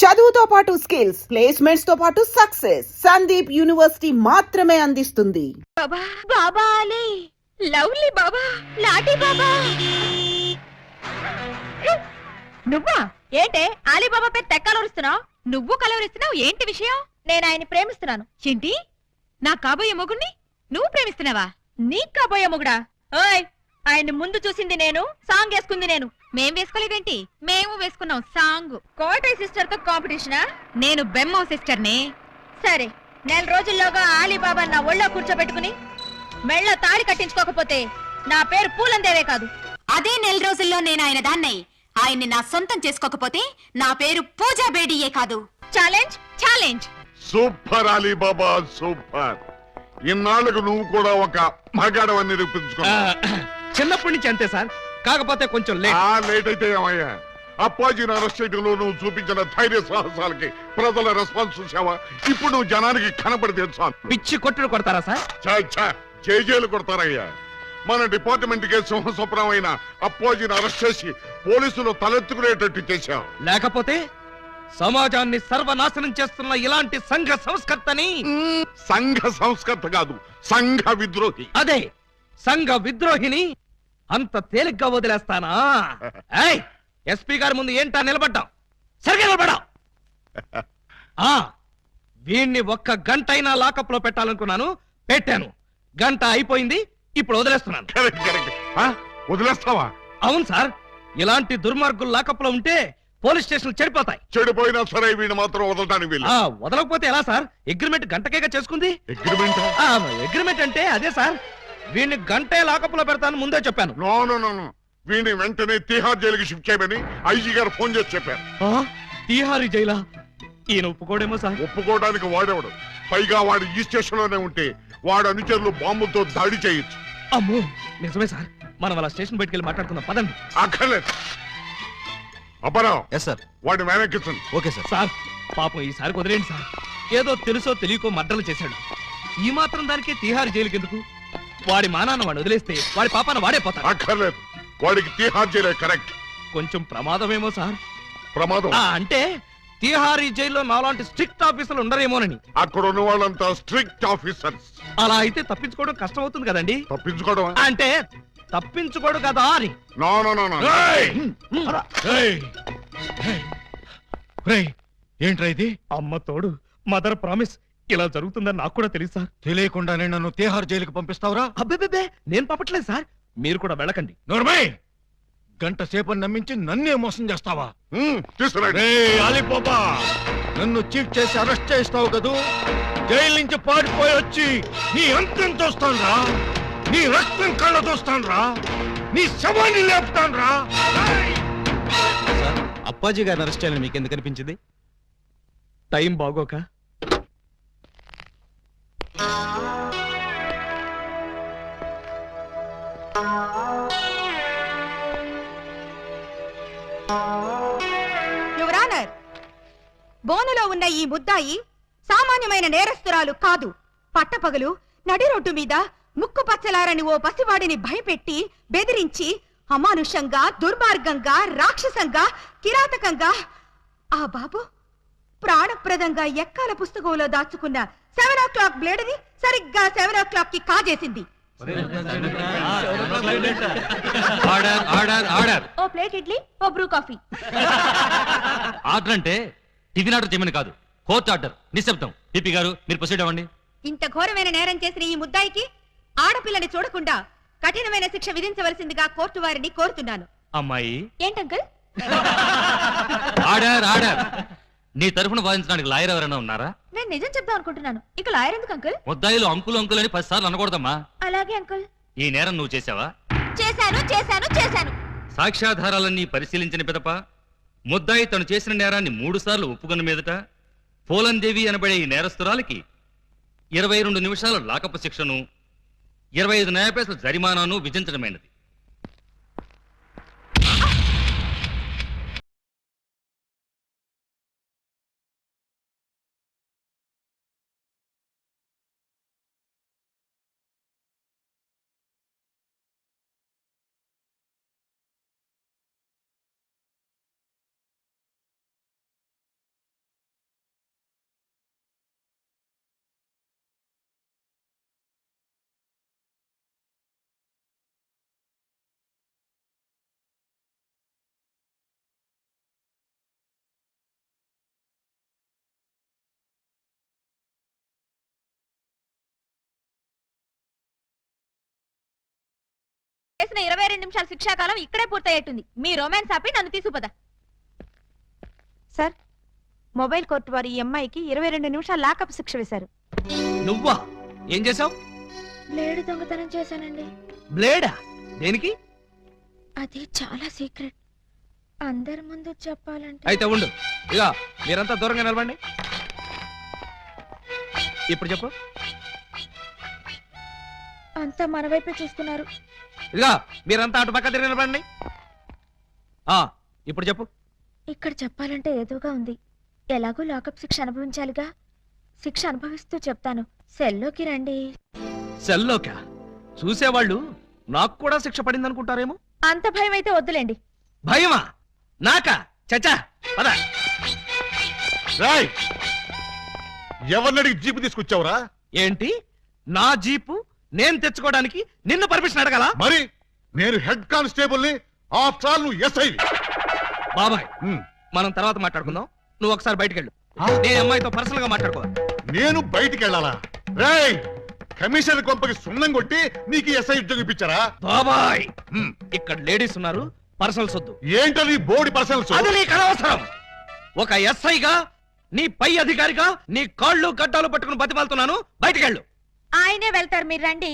చదువుతో పాటు skills, placements తో పాటు సక్సెస్ సందీప్ యూనివర్సిటీ మాత్రమే అందిస్తుంది. బాబా బాబా అలీ లవ్లీ బాబా లాటీ బాబా నువ్వా ఏంటే అలీబాబా పేరు తెక్కలూరుస్తున్నావు? నువ్వు కలవరిస్తున్నావు ఏంటి విషయం? నేను ఆయన్ని ప్రేమిస్తున్నాను. ఏంటి? నా కాబోయే మొగుణ్ణి నువ్వు ప్రేమిస్తున్నావా? నీ కాబోయే మొగుడా? ఓయ్, ఆయన్ని ముందు చూసింది నేను, సాంగ్ వేసుకుంది నేను. మేం వేసుకోలేదేంటి? మేము వేసుకున్నాం సాంగ్. కోటై సిస్టర్ తో కాంపిటీషనా? నేను బెమ్మో సిస్టర్ ని. సరే, నెల రోజుల్లోగా అలీబాబా నా ఒళ్ళో కూర్చోబెట్టుకుని మెళ్ళ తాళి కట్టించుకోకపోతే నా పేరు పూలందేవే కాదు. అదే నెల రోజుల్లో నేను ఆయన దాన్నై ఆయన్ని నా సొంతం చేసుకోకపోతే నా పేరు పూజా బేడియే కాదు. Challenge challenge. Super Alibaba super. ఇన్నాళ్ళకు నువ్వు కూడా ఒక మగాడవని నిరూపించుకున్నా. చిన్నప్పటి నుంచి అంతే సార్, కాకపోతే కొంచెం లేట్ అయితే ఏమయ్యా? అప్పాజీని అరెస్ట్ చేయడంలో నువ్వు చూపించిన ధైర్య సాహసాలకి ప్రజల రెస్పాన్స్ చూసావా? ఇప్పుడు నువ్వు జనానికి కనపడితే చాలు. పిచ్చి కొట్టుడు కొడతారా సార్? జైలు కొడతారయ్యా. మన డిపార్ట్మెంట్ కే సింహస్వప్నం అయిన అప్పాజీని అరెస్ట్ చేసి పోలీసులు తలెత్తుకునేటట్టు చేశావు. లేకపోతే సమాజాన్ని సర్వనాశనం చేస్తున్న ఇలాంటి సంఘ సంస్కర్తని. సంఘ సంస్కర్త కాదు, సంఘ విద్రోహి. అదే సంఘ విద్రోహిని అంత తేలిగ్గా వదిలేస్తానా? ఎస్పీ గారి ముందు ఏంటా నిలబడ్డాం? సరిగ్గా నిలబడ్డాం. వీణ్ణి ఒక్క గంట అయినా లాకప్ లో పెట్టాలనుకున్నాను, పెట్టాను. గంట అయిపోయింది, ఇప్పుడు వదిలేస్తున్నాను. వదిలేస్తావా? అవును సార్, ఇలాంటి దుర్మార్గులు లాకప్ లో ఉంటే పోలీస్ స్టేషన్ చెడిపోతాయి. చెడిపోయినా సరే వీడిని మాత్రం వదలడానికి వీలు. వదలకపోతే ఎలా సార్? అగ్రిమెంట్ గంటకేగా చేసుకుంది. అగ్రిమెంట్ అంటే అదే సార్, వీడిని గంటే లాకప్ లో పెడతాను ముందే చెప్పాను. నో, వీడిని వెంటనే తిహార్ జైలుకి షిఫ్ట్ చేయమని ఐజీ గారు ఫోన్ చేసి చెప్పారు. తిహారీ జైలా? ఈయన ఒప్పుకోడేమో సార్. ఒప్పుకోవడానికి వాడేవాడు. పైగా వాడు ఈ స్టేషన్ లోనే ఉంటే వాడు అనుచరులు బాంబులతో దాడి చేయొచ్చు. అమ్మో, నిజమే సార్. మనం అలా స్టేషన్ బయటికి వెళ్ళి మాట్లాడుకుందాం పదండి. అక్కర్లేదు. అపరావు సార్, వాడిని వెనక్కించండి. Okay sir. సార్, పాపం ఈసారి వదిలేండి సార్. ఏదో తెలుసో తెలియకో మర్డర్లు చేశాడు. ఈ మాత్రం దానికే తిహార్ జైలుకి ఎందుకు? వాడి మానాన్న వాడు వదిలేస్తే వాడి పాపాన వాడే పోతాడు. అక్కర్లేదు, వాడికి తిహార్ జైలే కరెక్ట్. కొంచెం ప్రమాదమేమో సార్. ప్రమాదం అంటే తిహారీ జైల్లో నాలాంటి స్ట్రిక్ట్ ఆఫీసర్లు ఉండరేమోనని. అక్కడ ఉన్న వాళ్ళంతా స్ట్రిక్ట్ ఆఫీసర్స్. అలా అయితే తప్పించుకోవడం కష్టం అవుతుంది కదండి. తప్పించుకోవడం అంటే తప్పించుకోడు కదా అని. ఏంట్రా ఇది? అమ్మ తోడు, మదర్ ప్రామిస్. ఇలా జరుగుతుందని నాకు కూడా తెలుసు సార్. తెలియకుండానే నన్ను తిహార్ జైలుకి పంపిస్తావురా? అబ్బే, నేను పంపట్లేదు సార్. మీరు కూడా వెళ్ళకండి. నోర్మై, గంట సేపు నమ్మించి నన్నే మోసం చేస్తావా? అలీబాబా, నన్ను చీట్ చేసి అరెస్ట్ చేస్తావు కదూ? జైలు నుంచి పారిపోయి వచ్చి నీ అంతం చూస్తానురా, నీ రక్తం కళ్ళ చూస్తానురా, నీ శవాన్ని లేపుతానురా. అప్పాజీ గారిని అరెస్ట్ చేయాలని మీకు ఎందుకు అనిపించింది? టైం బాగోక. యువర్ ఆనర్, బోనులో ఉన్న ఈ ముద్దాయి సామాన్యమైన నేరస్తురాలు కాదు. పట్టపగలు నడి రోడ్డు మీద ముక్కు పచ్చలారని ఓ పసివాడిని భయపెట్టి బెదిరించి అమానుషంగా, దుర్మార్గంగా, రాక్షసంగా, కిరాతకంగా ఆ బాబు ప్రాణప్రదంగా ఎక్కాల పుస్తకంలో దాచుకున్న 7 o'clock బ్లేడ్ ని సరిగ్గా 7 o'clock కి కాజేసింది. ఓ ప్లేట్ ఇడ్లీ, ఓ బ్రూ కాఫీ. ఆర్డర్ అంటే టిఫిన్ ఆర్డర్ చేయమని కాదు, కోర్టు ఆర్డర్. నిశ్శబ్దం. పిపి గారు, మీరు ప్రొసీడ్ అవ్వండి. ఇంత ఘోరమైన నేరం చేసిన ఈ ముద్దాయికి ఆడపిల్లని చూడకుండా కఠినమైన శిక్ష విధించవలసిందిగా కోర్టు వారిని కోరుతున్నాను. అమ్మాయి. ఏంటంకల్? Order order. నీ తరఫున వాదించడానికి లాయర్ ఎవరైనా ఉన్నారా? నేను నిజం చెప్దాం అనుకుంటున్నాను. ఇక లాయర్ ఎందుకు అంకుల్? ముద్దాయిలు అంకులు అంకుల్ అని 10 సార్లు అనకూడదమ్మా. అలాగే అంకుల్. ఈ నేరం నువ్వు చేసావా? చేశాను. సాక్ష్యాధారాలన్నీ పరిశీలించిన పిదప ముద్దాయి తను చేసిన నేరాన్ని 3 సార్లు ఒప్పుకున్న మీదట పూలందేవి అనబడే ఈ నేరస్తురాలికి 22 నిమిషాల లాకపు శిక్షను, 25 న్యాయ పైసల జరిమానాను విధించడమైనది. చేసిన 22 నిమిషాల శిక్షాకాలం ఇక్కడే పూర్తయ్యేట్టుంది. మీ రొమాన్స్ ఆపి నన్ను తీసుకుపదా. సార్, మొబైల్ కోర్టు వారు ఈ అమ్మాయికి 22 నిమిషాలు లాకప్ శిక్ష వేశారు. నువ్వా? ఏం చేసావు? బ్లేడ్ దొంగతనం చేశానండి. బ్లేడా? దేనికి? అది చాలా సీక్రెట్, అందరి ముందు చెప్పాలంటే. అయితే ఉండు, ఇక మీరంతా దూరంగా నిలబండి. ఇప్పుడు చెప్పు. అంతా మన వైపే చూస్తున్నారు. ఇక మీరంతా అటు పక్క తిరిగి నిలబండి. ఇప్పుడు చెప్పు. ఇక్కడ చెప్పాలంటే ఏదోగా ఉంది. ఎలాగో లాకప్ శిక్ష అనుభవించాలిగా. శిక్ష అనుభవిస్తూ చెప్తాను. సెల్లోకి రండి. సెల్లోకా? చూసేవాళ్ళు నాకు కూడా శిక్ష పడింది అనుకుంటారేమో. అంత భయం అయితే వద్దులేండి. భయమా? నాకా? చచ్చా పద. రాయ్, ఎవరినడికి జీపు తీసుకొచ్చావురా? ఏంటి? నా జీపు నేను తెచ్చుకోవడానికి నిన్ను పర్మిషన్ అడగాల? మరి నేను హెడ్ కానిస్టేబుల్ ని, ఆఫ్టర్ ఆల్ నువ్వు ఎస్ఐ. బాబాయ్, మనం తర్వాత మాట్లాడుకుందాం. నువ్వు ఒకసారి బయటికి వెళ్ళు. నేను అమ్మాయితో పర్సనల్ గా మాట్లాడుకోవాలి. నేను బయటికి వెళ్ళాలా? రేయ్, కమిషనర్ కొంపకి సున్నం కొట్టి నీకు ఎస్ఐ ఉద్యోగం ఇప్పించారా? బాబాయ్, ఇక్కడ లేడీస్ ఉన్నారు, పర్సనల్ సొద్దు. ఏంటది బోడి పర్సనల్స్? అది నీకు అనవసరం. ఒక ఎస్ఐగా, నీ పై అధికారిగా నీ కాళ్ళు గడ్డాలు పట్టుకుని బతిమాలుతున్నాను. బయటికి వెళ్ళు. ఆయనే వెళ్తారు, మీరు రండి.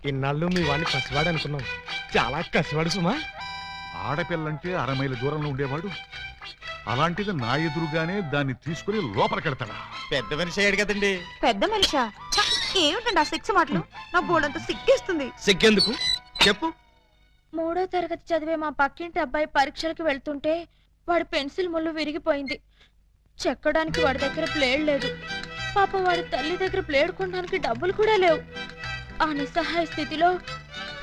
ఇన్నాళ్ళు మీ వాడిని కసివాడు అనుకున్నాం, చాలా కసివాడు సుమా. ఆడపిల్లంటే 6 మైళ్ళ దూరంలో ఉండేవాడు, అలాంటిది నా ఎదురుగానే దాన్ని తీసుకుని లోపలికెడతాడా? పెద్ద మనిషి అయ్యాడు కదండి. పెద్ద మనిషా? ఏమిటండి ఆ శిక్ష మాటలు? నా బోర్డంతా సిగ్గేస్తుంది. సిగ్గెందుకు చెప్పు. 3వ తరగతి చదివే మా పక్కింటి అబ్బాయి పరీక్షలకు వెళ్తుంటే వాడి పెన్సిల్ ముళ్ళు విరిగిపోయింది. చెక్కడానికి వాడి దగ్గర ప్లేడ్ లేదు. పాపం వాడి తల్లి దగ్గర ప్లేడ్ కొనడానికి డబ్బులు కూడా లేవు. ఆ నిస్సహాయ స్థితిలో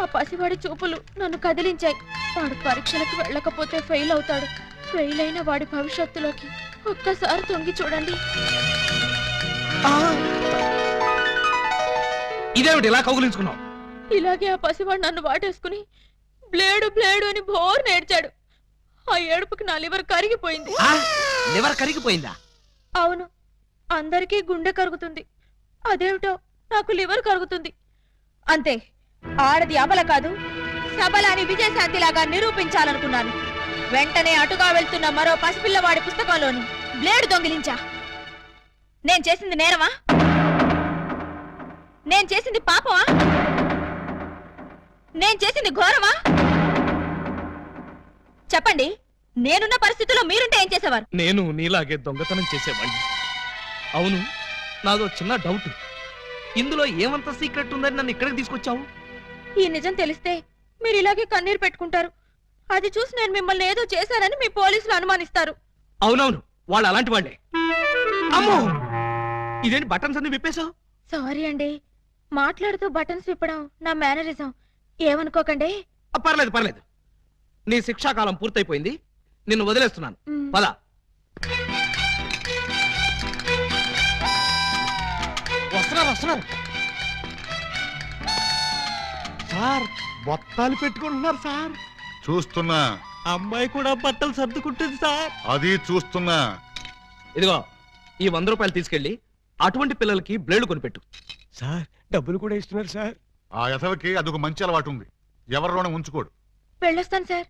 ఆ పసివాడి చూపులు నన్ను కదిలించాయి. వాడు పరీక్షలకు వెళ్ళకపోతే ఫెయిల్ అవుతాడు. ఫెయిల్ అయిన వాడి భవిష్యత్తులోకి ఒక్కసారి తొంగి చూడండి. ఇదేమిటి ఇలా కౌగులించుకున్నావు? ఇలాగే ఆ పసివాడు నన్ను వాటేసుకుని బ్లేడు బ్లేడు అని బోర్ నేర్చాడు. ఆ ఏడుపుకి నా లివర్ కరిగిపోయింది. లివర్ కరిగిపోయిందా? అవును, అందరికీ గుండె కరుగుతుంది, అదేమిటో నాకు లివర్ కరుగుతుంది. అంతే, ఆడది అబల కాదు, సబల అని విజయశాంతిలాగా నిరూపించాలనుకున్నాను. వెంటనే అటుగా వెళ్తున్న మరో పసిపిల్లవాడి పుస్తకంలోని బ్లేడు దొంగిలించా. నేను చేసింది నేరమా? నేను చేసింది పాపమా? నేను చేసింది ఘోరమా? చెప్పండి, నేనున్న పరిస్థితుల్లో మీరుంటే ఏం చేసేవారు? నేను నీలాగే దొంగతనం చేసేవాడిని. అవును, నాదో చిన్న డౌట్. ఇందులో ఏమంత సీక్రెట్ ఉందని నన్ను ఇక్కడికి తీసుకొచ్చావు? ఈ నిజం తెలిస్తే మీరు ఇలాగే కన్నీరు పెట్టుకుంటారు. అది చూసి నేను మిమ్మల్ని ఏదో చేశానని మీ పోలీసులు అనుమానిస్తారు. అవునవును, వాళ్ళు అలాంటి వాళ్ళే. అమ్మో, ఇదేంటి బటన్స్ అన్ని విప్పేశావు? సారీ అండి, మాట్లాడుతూ బటన్స్ విప్పడం నా మేనరిజం, ఏమనుకోకండి. పర్లేదు పర్లేదు, నీ శిక్షాకాలం పూర్తయిపోయింది, నిన్ను వదిలేస్తున్నాను. మ్. పద. వస్తున్నారు వస్తున్నారు. సార్, బొత్తాలు పెట్టుకుంటున్నారు సార్. చూస్తున్నా. అమ్మాయి కూడా బట్టలు సర్దుకుంటుంది సార్. అది చూస్తున్నా. ఇదిగో, ఈ 100 రూపాయలు తీసుకెళ్లి అటువంటి పిల్లలకి బ్లేడ్లు కొనిపెట్టు. సార్, డబ్బులు కూడా ఇస్తున్నారు సార్. ఆ యథవకి అదొక మంచి అలవాటు ఉంది, ఎవరిలోనే ఉంచుకోడు. వెళ్ళొస్తాను సార్.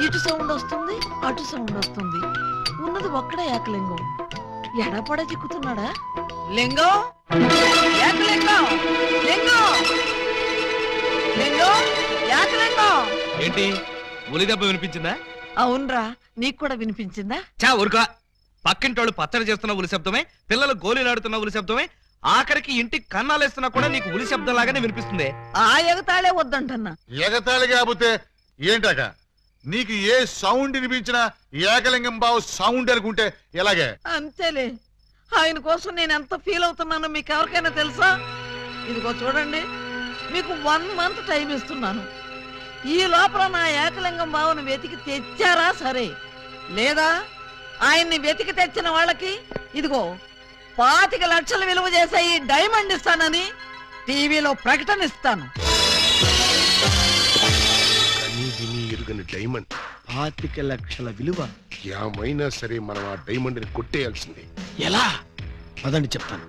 ఇటు సౌండ్ వస్తుంది, అటు సౌండ్ వస్తుంది. ఉన్నది ఒక్కడే ఏకలింగం. ఎడపడ చిక్కుతున్నాడా? లింగం, ఏకలింగం, లింగం, లింగం, ఏకలింగం. ఏంటి, ఉలి దెబ్బ వినిపించిందా? అవునరా, నీకు కూడా వినిపించిందా? చా ఊరుకా. పక్కింటోళ్ళు పచ్చడి చేస్తున్న ఉలి శబ్దమే, పిల్లలు గోళీలాడుతున్న ఉలి శబ్దమే, ఆఖరికి ఇంటికి కన్నాలేస్తున్నా కూడా నీకు ఉలి శబ్దం లాగానే వినిపిస్తుంది. ఆ ఎగతాళే వద్దంటన్నా. ఎగతాళి కాకపోతే ఏంటాక? నీకు ఏ సౌండ్ వినిపించినా ఏకలింగం బావు సౌండ్ అనుకుంటే ఎలాగే? అంతేలే, ఆయన కోసం నేను ఎంత ఫీల్ అవుతున్నానో మీకు ఎవరికైనా తెలుసా? ఇదిగో చూడండి, మీకు 1 మంత్ టైం ఇస్తున్నాను. ఈ లోపల నా ఏకలింగం బావును వెతికి తెచ్చారా సరే, లేదా ఆయన్ని వెతికి తెచ్చిన వాళ్ళకి ఇదిగో 25 లక్షలు విలువ చేసే ఈ డైమండ్ ఇస్తానని టీవీలో ప్రకటన ఇస్తాను. కనీ విని ఎరుగని డైమండ్ 25 లక్షల విలువ. ఏమైనా సరే మనం ఆ డైమండ్ ని కొట్టేయాల్సిందే. ఎలా? పదండి చెప్తాను.